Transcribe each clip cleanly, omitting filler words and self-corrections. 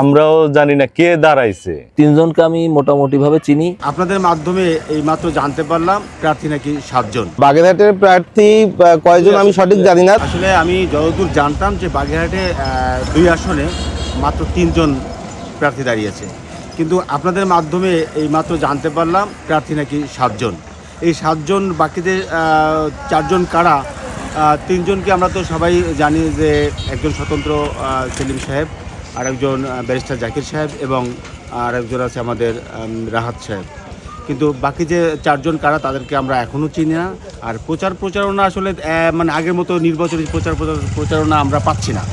আমরাও জানি না কে দাঁড়াইছে। তিনজনকে আমি মোটামুটি ভাবে চিনি। আপনাদের মাধ্যমে এই মাত্র জানতে পারলাম প্রার্থী নাকি 7 জন। বাগেরহাটের প্রার্থী কয়জন আমি সঠিক জানি না। আসলে আমি যতদূর জানতাম যে বাগেরহাটে 2 আসনে মাত্র 3 জন প্রার্থী দাঁড়িয়েছে, কিন্তু আপনাদের মাধ্যমে এই মাত্র জানতে পারলাম প্রার্থী নাকি 7 জন। এই 7 জন বাকিদের 4 জন কারা? 3 জনকে আমরা তো সবাই জানি যে একজন স্বতন্ত্র সেলিম সাহেব, আরেকজন ব্যারিস্টার জাকির সাহেব এবং আরেকজন আছে আমাদের রাহাত সাহেব। কিন্তু বাকি যে 4 জন কারা তাদেরকে আমরা এখনও চিনি না। আর প্রচারণা আসলে মানে আগের মতো নির্বাচনী প্রচারণা আমরা পাচ্ছি না।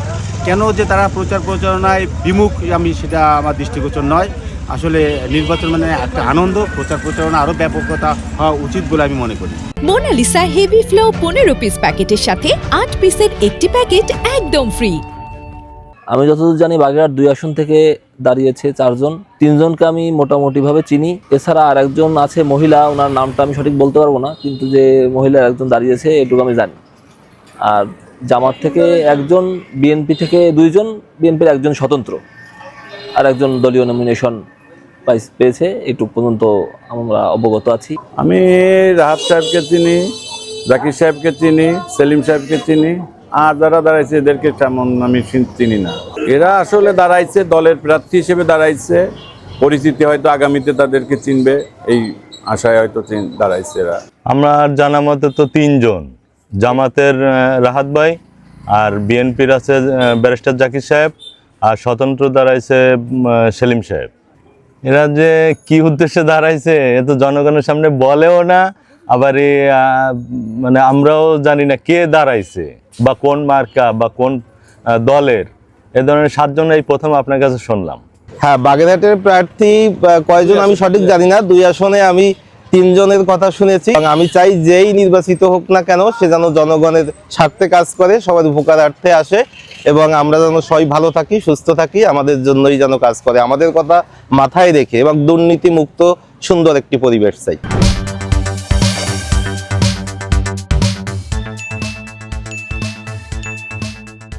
কেন যে তারা প্রচারণায় বিমুখ, আমি সেটা আমার দৃষ্টিগোচর নয়। আসলে নির্বাচন মানে একটা আনন্দ, প্রচারণা আরও ব্যাপকতা হওয়া উচিত বলে আমি মনে করি। মোনালিসা হেভি ফ্লো 15 পিস প্যাকেটের সাথে 8 পিসের একটি প্যাকেট একদম ফ্রি। আমি যতদূর জানি বাগেরহাট 2 আসন থেকে দাঁড়িয়েছে 4 জন। 3 জনকে আমি মোটামুটি ভাবে চিনি। এছাড়া আর একজন আছে মহিলা, ওনার নামটা আমি সঠিক বলতে পারবো না, কিন্তু যে মহিলা একজন দাঁড়িয়েছে এটুকু আমি জানি। আর জামাত থেকে একজন, বিএনপি থেকে 2 জন, বিএনপির একজন স্বতন্ত্র, আর একজন দলীয় নমিনেশন পেয়েছে। এইটুকু পর্যন্ত আমরা অবগত আছি। আমি রাহাত সাহেবকে চিনি, জাকির সাহেবকে চিনি, সেলিম সাহেবকে চিনি, আর যারা দাঁড়াইছে এদেরকে তেমন আমি চিনি না। এরা আসলে দাঁড়াইছে দলের প্রার্থী হিসেবে দাঁড়াইছে, পরিচিতি হয়তো আগামীতে তাদেরকে চিনবে এই আশায় হয়তো দাঁড়াইছে এরা। আমার জানা মতে তো 3 জন, জামাতের রাহাত ভাই, আর বিএনপির আছে ব্যারিস্টার জাকির সাহেব, আর স্বতন্ত্র দাঁড়াইছে সেলিম সাহেব। এরা যে কি উদ্দেশ্যে দাঁড়াইছে এ তো জনগণের সামনে বলেও না, আবার মানে আমরাও জানি না কে দাঁড়াইছে বা কোন মার্কা বা কোন দলের। এ ধরনের 7 জন এই প্রথম আপনার কাছে শুনলাম। হ্যাঁ, বাগেরহাটের প্রার্থী কয়জন আমি সঠিক জানি না। 2 আসনে আমি 3 জনের কথা শুনেছি। আমি চাই যেই নির্বাচিত হোক না কেন সে যেন জনগণের স্বার্থে কাজ করে, সবার উপকারার্থে আসে, এবং আমরা যেন সবাই ভালো থাকি, সুস্থ থাকি, আমাদের জন্যই যেন কাজ করে, আমাদের কথা মাথায় রেখে, এবং দুর্নীতি মুক্ত সুন্দর একটি পরিবেশ চাই।